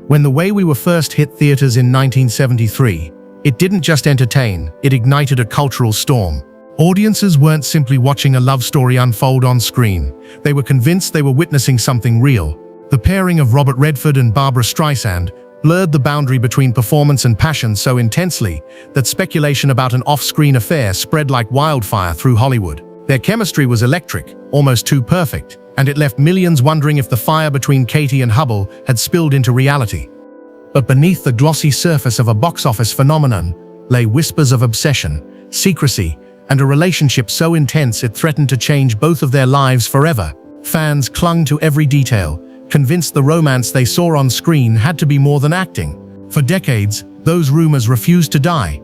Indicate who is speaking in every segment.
Speaker 1: When The Way We Were first hit theaters in 1973, it didn't just entertain, it ignited a cultural storm. Audiences weren't simply watching a love story unfold on screen. They were convinced they were witnessing something real. The pairing of Robert Redford and Barbra Streisand blurred the boundary between performance and passion so intensely that speculation about an off-screen affair spread like wildfire through Hollywood. Their chemistry was electric, almost too perfect, and it left millions wondering if the fire between Katie and Hubble had spilled into reality. But beneath the glossy surface of a box office phenomenon lay whispers of obsession, secrecy, and a relationship so intense it threatened to change both of their lives forever. Fans clung to every detail, convinced the romance they saw on screen had to be more than acting. For decades, those rumors refused to die.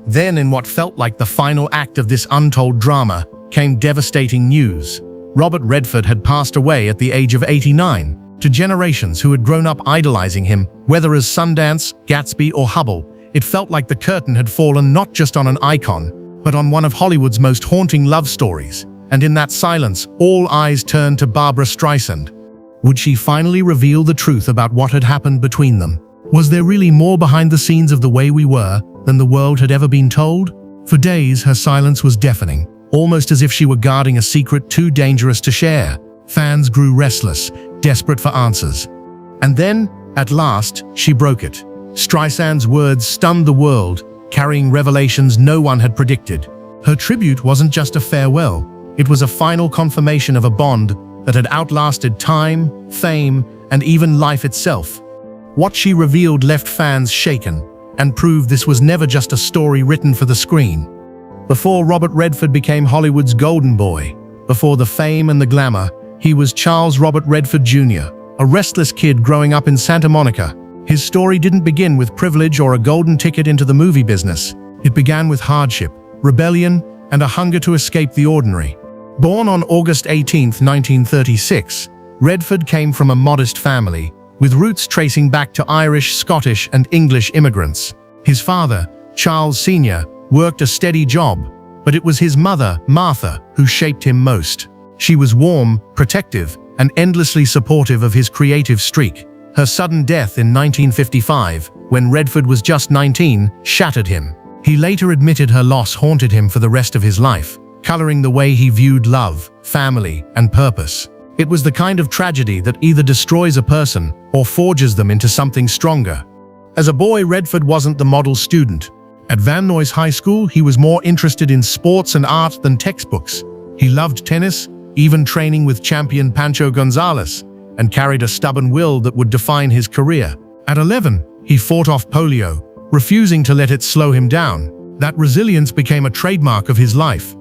Speaker 1: Then, in what felt like the final act of this untold drama, came devastating news. Robert Redford had passed away at the age of 89. To generations who had grown up idolizing him, whether as Sundance, Gatsby, or Hubble, it felt like the curtain had fallen not just on an icon, but on one of Hollywood's most haunting love stories. And in that silence, all eyes turned to Barbra Streisand. Would she finally reveal the truth about what had happened between them? Was there really more behind the scenes of The Way We Were than the world had ever been told? For days, her silence was deafening, almost as if she were guarding a secret too dangerous to share. Fans grew restless, desperate for answers. And then, at last, she broke it. Streisand's words stunned the world, carrying revelations no one had predicted. Her tribute wasn't just a farewell, it was a final confirmation of a bond that had outlasted time, fame, and even life itself. What she revealed left fans shaken, and proved this was never just a story written for the screen. Before Robert Redford became Hollywood's golden boy, before the fame and the glamour, he was Charles Robert Redford Jr., a restless kid growing up in Santa Monica. His story didn't begin with privilege or a golden ticket into the movie business. It began with hardship, rebellion, and a hunger to escape the ordinary. Born on August 18, 1936, Redford came from a modest family, with roots tracing back to Irish, Scottish, and English immigrants. His father, Charles Sr., worked a steady job, but it was his mother, Martha, who shaped him most. She was warm, protective, and endlessly supportive of his creative streak. Her sudden death in 1955, when Redford was just 19, shattered him. He later admitted her loss haunted him for the rest of his life, coloring the way he viewed love, family, and purpose. It was the kind of tragedy that either destroys a person or forges them into something stronger. As a boy, Redford wasn't the model student. At Van Nuys High School, he was more interested in sports and art than textbooks. He loved tennis, even training with champion Pancho Gonzalez, and carried a stubborn will that would define his career. At 11, he fought off polio, refusing to let it slow him down. That resilience became a trademark of his life.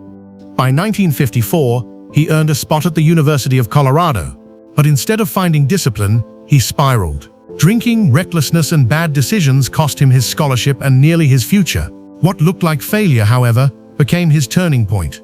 Speaker 1: By 1954, he earned a spot at the University of Colorado. But instead of finding discipline, he spiraled. Drinking, recklessness, and bad decisions cost him his scholarship and nearly his future. What looked like failure, however, became his turning point.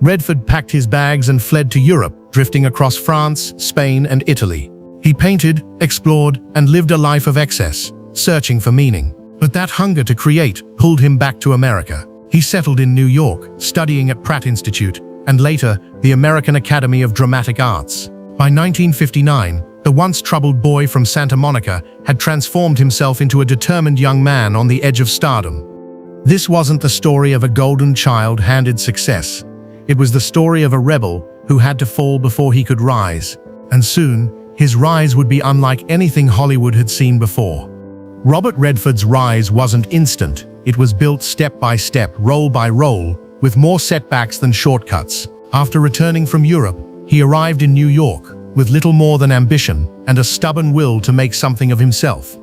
Speaker 1: Redford packed his bags and fled to Europe, drifting across France, Spain, and Italy. He painted, explored, and lived a life of excess, searching for meaning. But that hunger to create pulled him back to America. He settled in New York, studying at Pratt Institute, and later, the American Academy of Dramatic Arts. By 1959, the once troubled boy from Santa Monica had transformed himself into a determined young man on the edge of stardom. This wasn't the story of a golden child handed success. It was the story of a rebel who had to fall before he could rise. And soon, his rise would be unlike anything Hollywood had seen before. Robert Redford's rise wasn't instant. It was built step by step, role by role, with more setbacks than shortcuts. After returning from Europe, he arrived in New York, with little more than ambition and a stubborn will to make something of himself.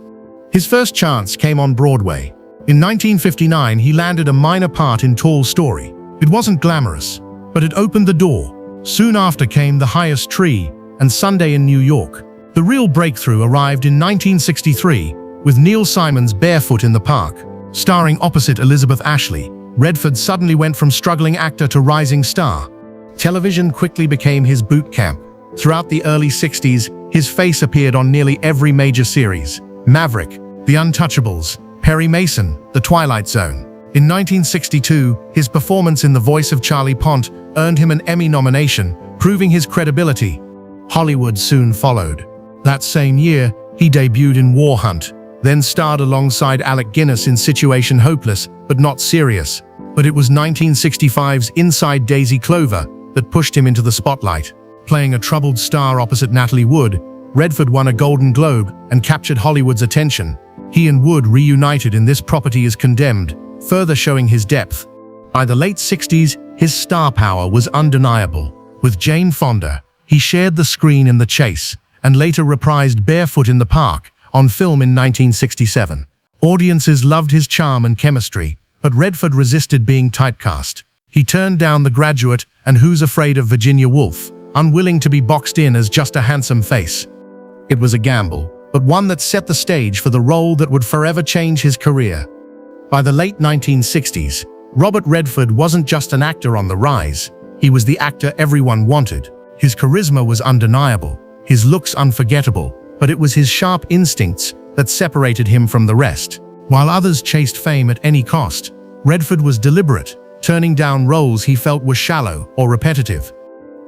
Speaker 1: His first chance came on Broadway. In 1959, he landed a minor part in Tall Story. It wasn't glamorous, but it opened the door. Soon after came The Highest Tree and Sunday in New York. The real breakthrough arrived in 1963, with Neil Simon's Barefoot in the Park. Starring opposite Elizabeth Ashley, Redford suddenly went from struggling actor to rising star. Television quickly became his boot camp. Throughout the early 60s, his face appeared on nearly every major series: Maverick, The Untouchables, Perry Mason, The Twilight Zone. In 1962, his performance in The Voice of Charlie Pont earned him an Emmy nomination, proving his credibility. Hollywood soon followed. That same year, He debuted in War Hunt, then starred alongside Alec Guinness in Situation Hopeless, but Not Serious. But it was 1965's Inside Daisy Clover that pushed him into the spotlight. Playing a troubled star opposite Natalie Wood, Redford won a Golden Globe and captured Hollywood's attention. He and Wood reunited in This Property is Condemned, further showing his depth. By the late 60s, his star power was undeniable. With Jane Fonda, he shared the screen in The Chase, and later reprised Barefoot in the Park, on film in 1967. Audiences loved his charm and chemistry, but Redford resisted being typecast. He turned down The Graduate and Who's Afraid of Virginia Woolf, unwilling to be boxed in as just a handsome face. It was a gamble, but one that set the stage for the role that would forever change his career. By the late 1960s, Robert Redford wasn't just an actor on the rise, he was the actor everyone wanted. His charisma was undeniable, his looks unforgettable, but it was his sharp instincts that separated him from the rest. While others chased fame at any cost, Redford was deliberate, turning down roles he felt were shallow or repetitive.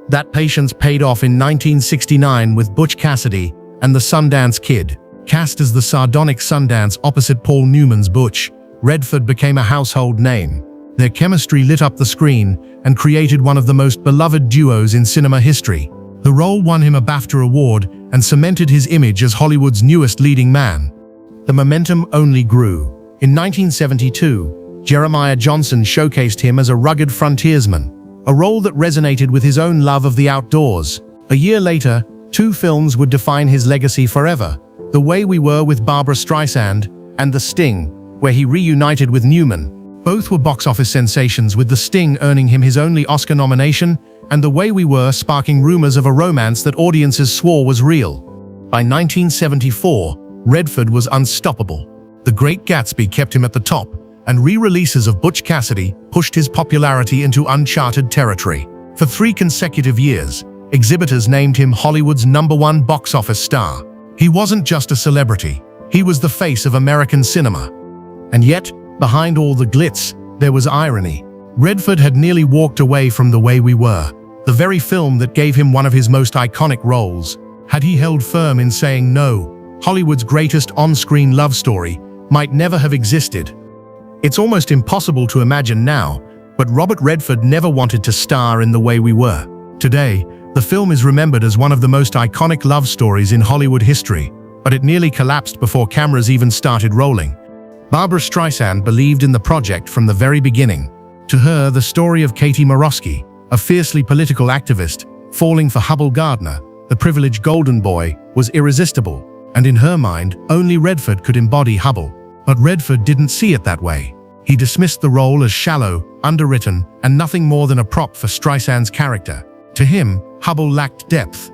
Speaker 1: That patience paid off in 1969 with Butch Cassidy and The Sundance Kid. Cast as the sardonic Sundance opposite Paul Newman's Butch, Redford became a household name. Their chemistry lit up the screen and created one of the most beloved duos in cinema history. The role won him a BAFTA award and cemented his image as Hollywood's newest leading man. The momentum only grew. In 1972, Jeremiah Johnson showcased him as a rugged frontiersman, a role that resonated with his own love of the outdoors. A year later, two films would define his legacy forever: The Way We Were with Barbra Streisand and The Sting, where he reunited with Newman. Both were box office sensations, with The Sting earning him his only Oscar nomination and The Way We Were sparking rumors of a romance that audiences swore was real. By 1974, Redford was unstoppable. The Great Gatsby kept him at the top, and re-releases of Butch Cassidy pushed his popularity into uncharted territory. For 3 consecutive years, exhibitors named him Hollywood's #1 box office star. He wasn't just a celebrity, he was the face of American cinema. And yet, behind all the glitz, there was irony. Redford had nearly walked away from The Way We Were, the very film that gave him one of his most iconic roles. Had he held firm in saying no, Hollywood's greatest on-screen love story might never have existed. It's almost impossible to imagine now, but Robert Redford never wanted to star in The Way We Were. Today, the film is remembered as one of the most iconic love stories in Hollywood history, but it nearly collapsed before cameras even started rolling. Barbra Streisand believed in the project from the very beginning. To her, the story of Katie Morosky, a fiercely political activist, falling for Hubble Gardner, the privileged golden boy, was irresistible, and in her mind, only Redford could embody Hubble. But Redford didn't see it that way. He dismissed the role as shallow, underwritten, and nothing more than a prop for Streisand's character. To him, Hubble lacked depth.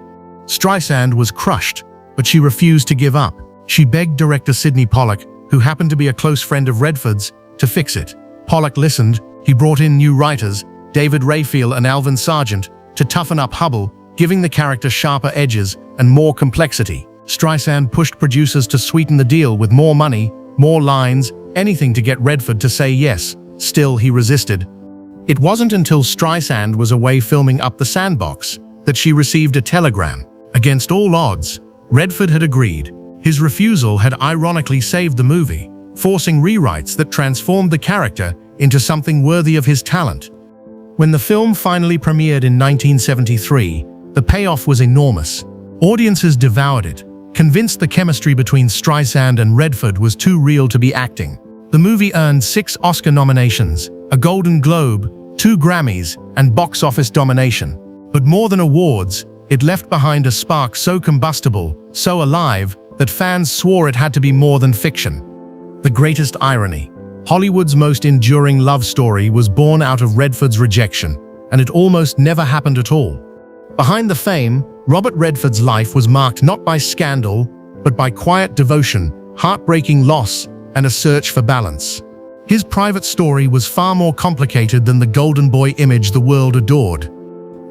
Speaker 1: Streisand was crushed, but she refused to give up. She begged director Sidney Pollack, who happened to be a close friend of Redford's, to fix it. Pollack listened. He brought in new writers, David Rayfield and Alvin Sargent, to toughen up Hubble, giving the character sharper edges and more complexity. Streisand pushed producers to sweeten the deal with more money, more lines, anything to get Redford to say yes. Still, he resisted. It wasn't until Streisand was away filming Up the Sandbox that she received a telegram. Against all odds, Redford had agreed. His refusal had ironically saved the movie, forcing rewrites that transformed the character into something worthy of his talent. When the film finally premiered in 1973, the payoff was enormous. Audiences devoured it, convinced the chemistry between Streisand and Redford was too real to be acting. The movie earned 6 Oscar nominations, a Golden Globe, 2 Grammys, and box office domination. But more than awards, it left behind a spark so combustible, so alive, that fans swore it had to be more than fiction. The greatest irony: Hollywood's most enduring love story was born out of Redford's rejection, and it almost never happened at all. Behind the fame, Robert Redford's life was marked not by scandal, but by quiet devotion, heartbreaking loss, and a search for balance. His private story was far more complicated than the golden boy image the world adored.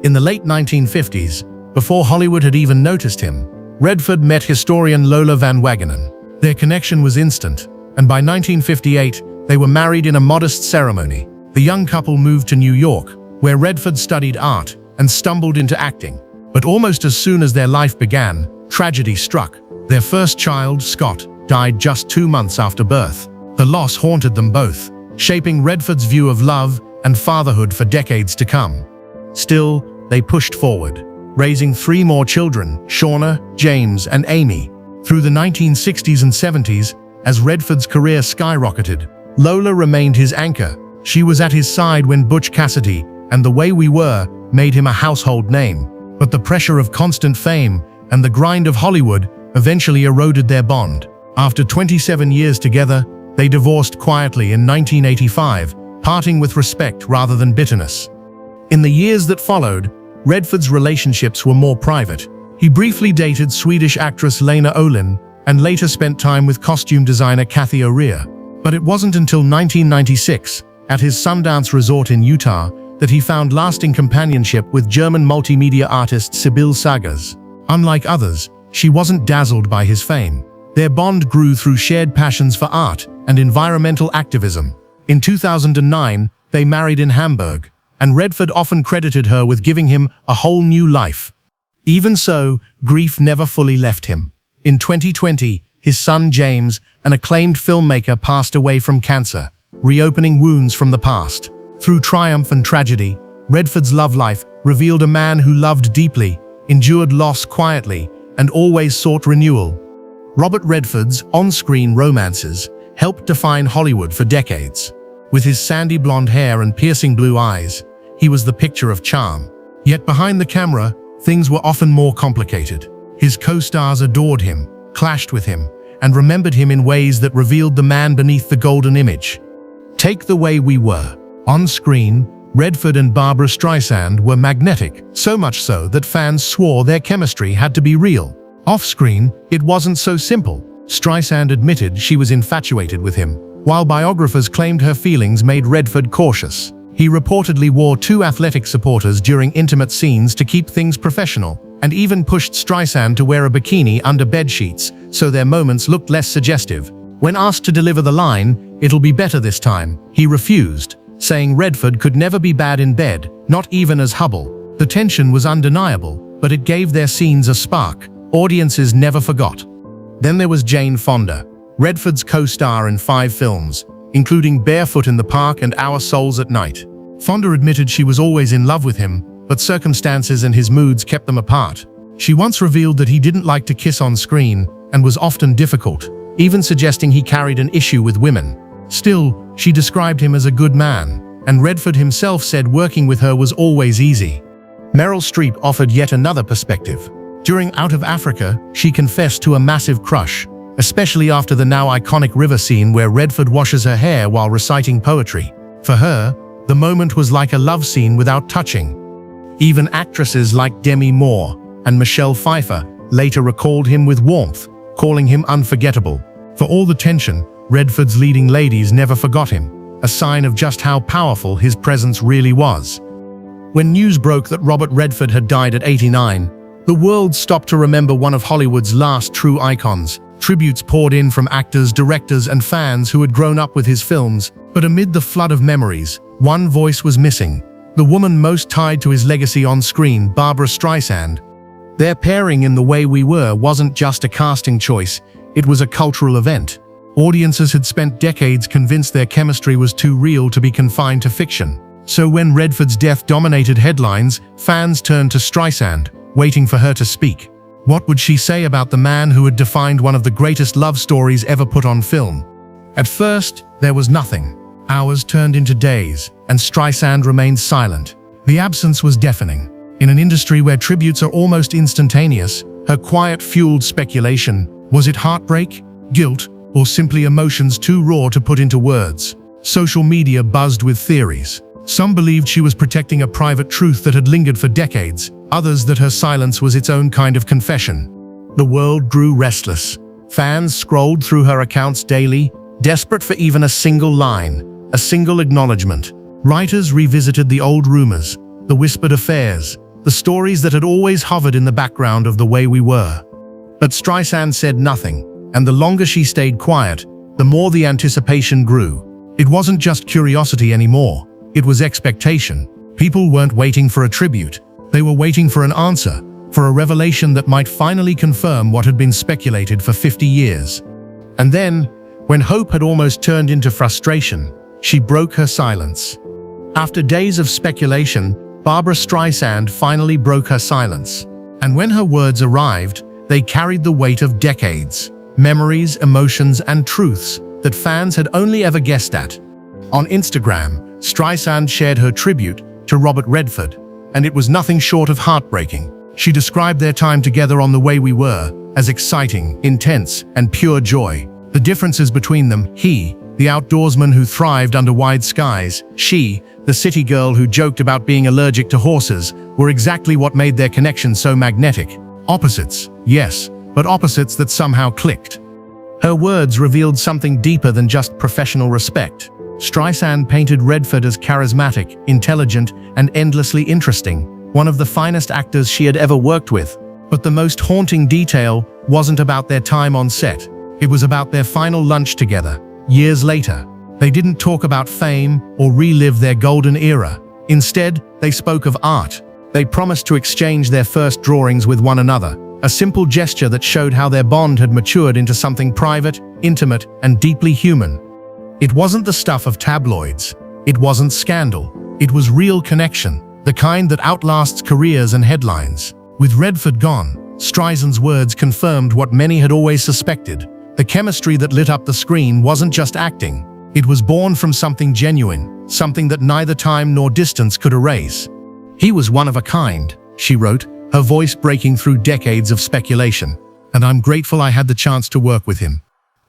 Speaker 1: In the late 1950s, before Hollywood had even noticed him, Redford met historian Lola Van Wagenen. Their connection was instant, and by 1958, they were married in a modest ceremony. The young couple moved to New York, where Redford studied art and stumbled into acting. But almost as soon as their life began, tragedy struck. Their first child, Scott, died just 2 months after birth. The loss haunted them both, shaping Redford's view of love and fatherhood for decades to come. Still, they pushed forward, raising 3 more children, Shauna, James, and Amy. Through the 1960s and 70s, as Redford's career skyrocketed, Lola remained his anchor. She was at his side when Butch Cassidy and The Way We Were made him a household name. But the pressure of constant fame and the grind of Hollywood eventually eroded their bond. After 27 years together, they divorced quietly in 1985, parting with respect rather than bitterness. In the years that followed, Redford's relationships were more private. He briefly dated Swedish actress Lena Olin and later spent time with costume designer Kathy O'Rear. But it wasn't until 1996, at his Sundance resort in Utah, that he found lasting companionship with German multimedia artist Sibylle Sagers. Unlike others, she wasn't dazzled by his fame. Their bond grew through shared passions for art and environmental activism. In 2009, they married in Hamburg, and Redford often credited her with giving him a whole new life. Even so, grief never fully left him. In 2020, his son James, an acclaimed filmmaker, passed away from cancer, reopening wounds from the past. Through triumph and tragedy, Redford's love life revealed a man who loved deeply, endured loss quietly, and always sought renewal. Robert Redford's on-screen romances helped define Hollywood for decades. With his sandy blonde hair and piercing blue eyes, he was the picture of charm. Yet behind the camera, things were often more complicated. His co-stars adored him, clashed with him, and remembered him in ways that revealed the man beneath the golden image. Take The Way We Were. On screen, Redford and Barbra Streisand were magnetic, so much so that fans swore their chemistry had to be real. Off-screen, it wasn't so simple. Streisand admitted she was infatuated with him, while biographers claimed her feelings made Redford cautious. He reportedly wore 2 athletic supporters during intimate scenes to keep things professional, and even pushed Streisand to wear a bikini under bedsheets so their moments looked less suggestive. When asked to deliver the line, "It'll be better this time," he refused, saying Redford could never be bad in bed, not even as Hubble. The tension was undeniable, but it gave their scenes a spark audiences never forgot. Then there was Jane Fonda, Redford's co-star in 5 films, including Barefoot in the Park and Our Souls at Night. Fonda admitted she was always in love with him, but circumstances and his moods kept them apart. She once revealed that he didn't like to kiss on screen and was often difficult, even suggesting he carried an issue with women. Still, she described him as a good man, and Redford himself said working with her was always easy. Meryl Streep offered yet another perspective. During Out of Africa, she confessed to a massive crush, especially after the now iconic river scene where Redford washes her hair while reciting poetry. For her, the moment was like a love scene without touching. Even actresses like Demi Moore and Michelle Pfeiffer later recalled him with warmth, calling him unforgettable. For all the tension, Redford's leading ladies never forgot him, a sign of just how powerful his presence really was. When news broke that Robert Redford had died at 89, the world stopped to remember one of Hollywood's last true icons. Tributes poured in from actors, directors, and fans who had grown up with his films. But amid the flood of memories, one voice was missing. The woman most tied to his legacy on screen, Barbra Streisand. Their pairing in The Way We Were wasn't just a casting choice, it was a cultural event. Audiences had spent decades convinced their chemistry was too real to be confined to fiction. So when Redford's death dominated headlines, fans turned to Streisand, waiting for her to speak. What would she say about the man who had defined one of the greatest love stories ever put on film? At first, there was nothing. Hours turned into days, and Streisand remained silent. The absence was deafening. In an industry where tributes are almost instantaneous, her quiet fueled speculation. Was it heartbreak, guilt, or simply emotions too raw to put into words? Social media buzzed with theories. Some believed she was protecting a private truth that had lingered for decades, others that her silence was its own kind of confession. The world grew restless. Fans scrolled through her accounts daily, desperate for even a single line, a single acknowledgement. Writers revisited the old rumors, the whispered affairs, the stories that had always hovered in the background of The Way We Were. But Streisand said nothing, and the longer she stayed quiet, the more the anticipation grew. It wasn't just curiosity anymore, it was expectation. People weren't waiting for a tribute, they were waiting for an answer, for a revelation that might finally confirm what had been speculated for 50 years. And then, when hope had almost turned into frustration, she broke her silence. After days of speculation, Barbra Streisand finally broke her silence. And when her words arrived, they carried the weight of decades, memories, emotions, and truths that fans had only ever guessed at. On Instagram, Streisand shared her tribute to Robert Redford, and it was nothing short of heartbreaking. She described their time together on The Way We Were as exciting, intense, and pure joy. The differences between them, he, the outdoorsman who thrived under wide skies, she, the city girl who joked about being allergic to horses, were exactly what made their connection so magnetic. Opposites, yes, but opposites that somehow clicked. Her words revealed something deeper than just professional respect. Streisand painted Redford as charismatic, intelligent, and endlessly interesting, one of the finest actors she had ever worked with. But the most haunting detail wasn't about their time on set. It was about their final lunch together, years later. They didn't talk about fame or relive their golden era. Instead, they spoke of art. They promised to exchange their first drawings with one another, a simple gesture that showed how their bond had matured into something private, intimate, and deeply human. It wasn't the stuff of tabloids. It wasn't scandal. It was real connection, the kind that outlasts careers and headlines. With Redford gone, Streisand's words confirmed what many had always suspected. The chemistry that lit up the screen wasn't just acting. It was born from something genuine, something that neither time nor distance could erase. "He was one of a kind," she wrote, her voice breaking through decades of speculation. "And I'm grateful I had the chance to work with him."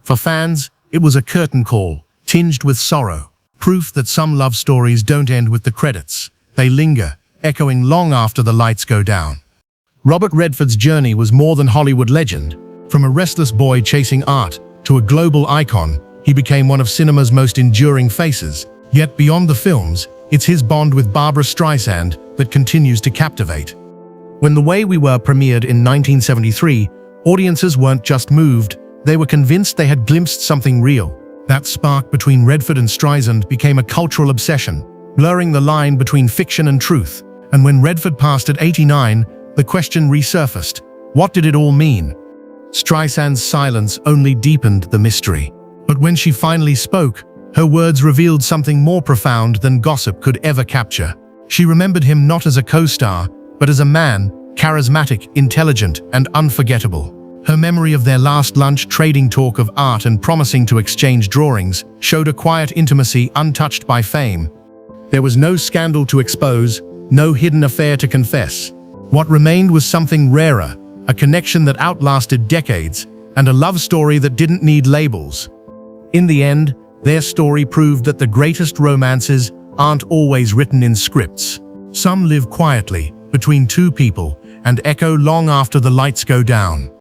Speaker 1: For fans, it was a curtain call, tinged with sorrow. Proof that some love stories don't end with the credits. They linger, echoing long after the lights go down. Robert Redford's journey was more than Hollywood legend. From a restless boy chasing art to a global icon, he became one of cinema's most enduring faces. Yet beyond the films, it's his bond with Barbra Streisand that continues to captivate. When The Way We Were premiered in 1973, audiences weren't just moved, they were convinced they had glimpsed something real. That spark between Redford and Streisand became a cultural obsession, blurring the line between fiction and truth. And when Redford passed at 89, the question resurfaced: what did it all mean? Streisand's silence only deepened the mystery. But when she finally spoke, her words revealed something more profound than gossip could ever capture. She remembered him not as a co-star, but as a man, charismatic, intelligent, and unforgettable. Her memory of their last lunch, trading talk of art and promising to exchange drawings, showed a quiet intimacy untouched by fame. There was no scandal to expose, no hidden affair to confess. What remained was something rarer, a connection that outlasted decades, and a love story that didn't need labels. In the end, their story proved that the greatest romances aren't always written in scripts. Some live quietly, between two people, and echo long after the lights go down.